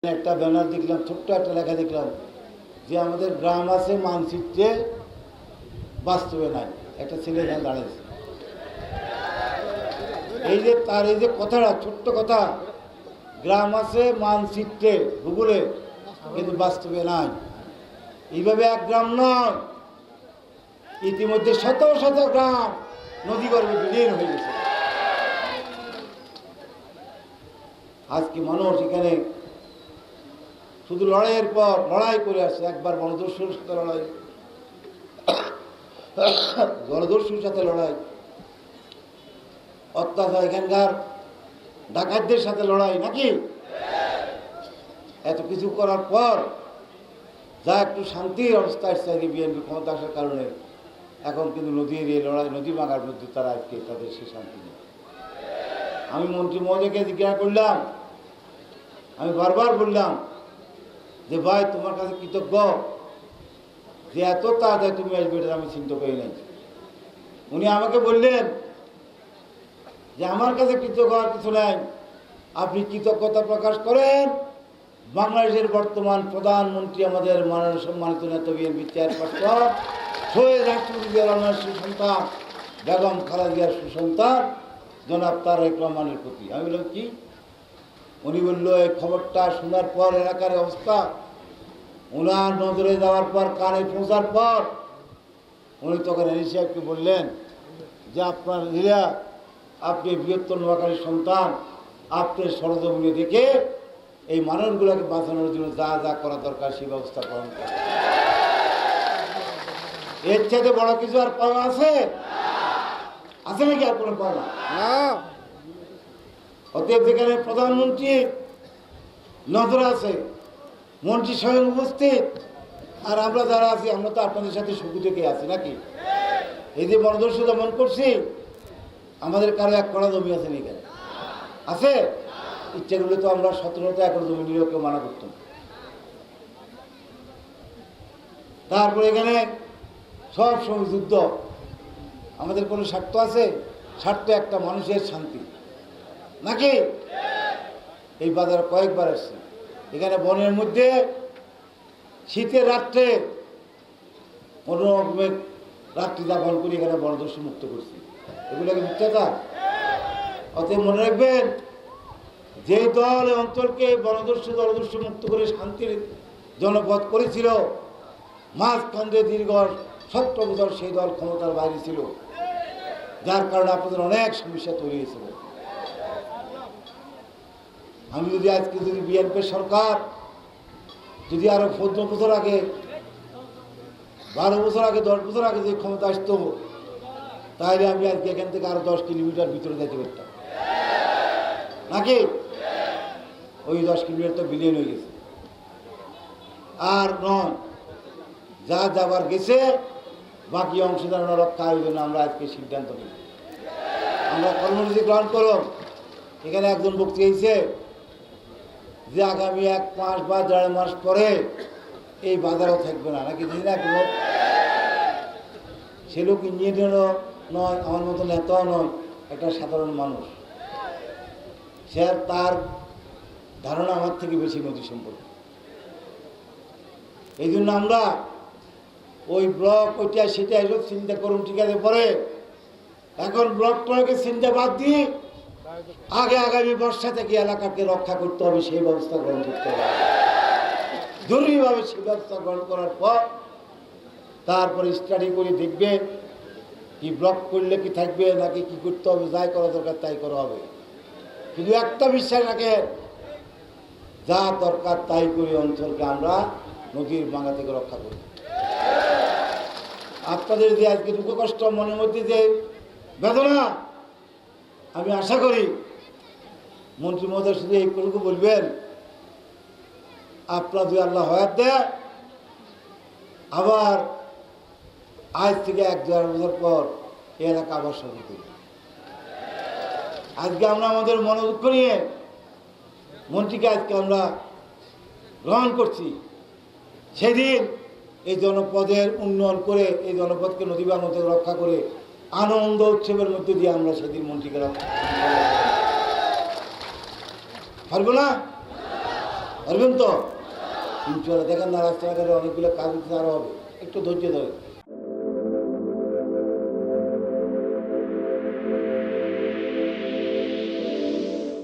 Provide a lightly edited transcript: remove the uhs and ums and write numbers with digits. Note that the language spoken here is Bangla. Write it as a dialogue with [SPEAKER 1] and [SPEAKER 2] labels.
[SPEAKER 1] একটা ব্যানার দেখলাম, ছোট্ট একটা লেখা দেখলাম যে আমাদের গ্রাম আছে মানচিত্রে, বাস্তবে নাই। একটা ছেলে এখানে দাঁড়িয়েছে, এই যে তার এই যে কথাটা, ছোট্ট কথা, গ্রাম আছে মানচিত্রে ভূগোলে, কিন্তু বাস্তবে নাই। এইভাবে এক গ্রাম নয়, ইতিমধ্যে শত শত গ্রাম নদীগর্ভে বিলীন হয়ে গেছে। আজকে মানুষ এখানে শুধু লড়াইয়ের পর লড়াই করে আসছে। একবার বনদস্যুর সাথে লড়াই, জলদস্যুর সাথে লড়াই, অত্যাচার এখানকার ডাকাতদের সাথে লড়াই, নাকি? এত কিছু করার পর যা একটু শান্তির অবস্থা আসছে বিএনপি ক্ষমতা আসার কারণে, এখন কিন্তু নদীর এই লড়াই, নদী ভাঙার মধ্যে তারা আজকে তাদের সে শান্তি নেই। আমি মন্ত্রী মহোদয়কে জিজ্ঞাসা করলাম, আমি বারবার বললাম যে ভাই, তোমার কাছে কৃতজ্ঞ যে এত তাড়াতাড়ি তুমি আসবে, এটা আমি চিন্তা করি নাই। উনি আমাকে বললেন যে আমার কাছে কৃতজ্ঞ আর কিছু নাই, আপনি কৃতজ্ঞতা প্রকাশ করেন বাংলাদেশের বর্তমান প্রধানমন্ত্রী, আমাদের মাননীয় সম্মানিত নেতা বিএনপি চেয়ারপারসন শহীদ রাষ্ট্রপতি জিয়া রহমানের সুসন্তান বেগম খালেদা জিয়ার সুসন্তান জনাব তারেক রহমানের প্রতি। আমি বললাম কি? উনি বলল, এই খবরটা শোনার পর এলাকার অবস্থা ওনার নজরে যাওয়ার পর, কানে পৌঁছার পর উনি তখন এনি সাহেবকে বললেন যে আপনার হীরা, আপনি বৃহত্তর নোয়াখালীর সন্তান, আপনি সরজমিনে দেখে এই মানুষগুলোকে বাঁচানোর জন্য যা যা করা দরকার সেই ব্যবস্থা গ্রহণ করেন। এর চাইতে বড় কিছু আর পাওয়া আছে? আছে নাকি আর কোনো পাওয়া? অতএব যেখানে প্রধানমন্ত্রী নজর আছে, মন্ত্রী স্বয়ং উপস্থিত, আর আমরা যারা আছি আমরা তো আপনাদের সাথে সুখী থেকে আছি, নাকি? এই যে বনদস্যু দমন করছি, আমাদের কারো এক কড়া জমি আছে নাকি? আছে? ইচ্ছা করলে তো আমরা 17 একর জমি নিয়েও কেউ মানা করতাম। তারপরে এখানে সব সময় যুদ্ধ। আমাদের কোনো স্বার্থ আছে? স্বার্থ একটা মানুষের শান্তি, নাকি? এই বাজারে কয়েকবার আসছে, এখানে বনের মধ্যে শীতের রাত্রে কোনো রকমের রাত্রি যাপন করে এখানে বনদস্যু মুক্ত করছি। এগুলোকে মিথ্যাটা। অতএব মনে রাখবেন, যে দল এই অঞ্চলকে জলদস্যু মুক্ত করে শান্তির জনপদ করেছিল, মাঝখানে দীর্ঘ 17 বছর সেই দল ক্ষমতার বাইরে ছিল, যার কারণে আপনাদের অনেক সমস্যা তৈরি হয়েছিল। আমি যদি আজকে যদি বিএনপি সরকার যদি আরো 14 বছর আগে, 12 বছর আগে, 10 বছর আগে যদি ক্ষমতা আসতো, তাহলে আমি আজকে এখান থেকে আরো 10 কিলোমিটার ভিতরে যেতে পারতাম, নাকি? ওই 10 কিলোমিটার তো বিলীন হয়ে গেছে। আর নয়, যা যাবার গেছে বাকি অংশধারণ রক্ষা হয়ে জন্য আমরা আজকে সিদ্ধান্ত নিই, আমরা কর্মসূচি গ্রহণ করব। এখানে একজন বক্তৃতা হয়েছে যে আগামী 1 মাস বা 1.5 মাস পরে এই বাজারও থাকবে না, নাকি? দিন এক লোক, সে লোক ইঞ্জিনিয়ারও নয়, আমার মতো নেতাও নয়, একটা সাধারণ মানুষ। সে আর তার ধারণা আমার থেকে বেশি নদী সম্পর্কে। এই জন্য আমরা ওই ব্লক ওইটা সেটা এসব চিন্তা করুন, ঠিক আছে? পরে এখন ব্লক ট্লকের চিন্তা বাদ দিয়ে আগে আগামী বর্ষা থেকে এলাকাকে রক্ষা করতে হবে, সেই ব্যবস্থা গ্রহণ করতে হবে জরুরিভাবে। সেই ব্যবস্থা গ্রহণ করার পর তারপরে স্টাডি করে দেখবে কি ব্লক করলে কি থাকবে, নাকি কি করতে হবে, যাই করা দরকার তাই করা হবে। শুধু একটা বিশ্বাস রাখেন, যা দরকার তাই করে অঞ্চলকে আমরা নদীর ভাঙা থেকে রক্ষা করি। আপনাদের যে আজকে দুঃখ কষ্ট মনের মধ্যে যে বেদনা, আমি আশা করি মন্ত্রী মহোদয় শুধু এইটুকু বলবেন, আপনার যদি আল্লাহ হায়াত দেয়, আবার আজ থেকে 1-1.5 বছর পর এই এলাকা আবার সফল করবে। আজকে আমরা আমাদের মনোদুঃখ নিয়ে মন্ত্রীকে আজকে আমরা গ্রহণ করছি। সেদিন এই জনপদের উন্নয়ন করে, এই জনপদকে নদী ভাঙা থেকে রক্ষা করে আনন্দ উৎসবের মধ্যে দিয়ে আমরা সেদিন মন্ত্রীকে রক্ষা পারবো না। পারবেন তো? ইনশাল্লাহ। দেখেন না রাস্তাঘাটে অনেকগুলো কাজ আরও হবে, একটু ধৈর্য ধরে।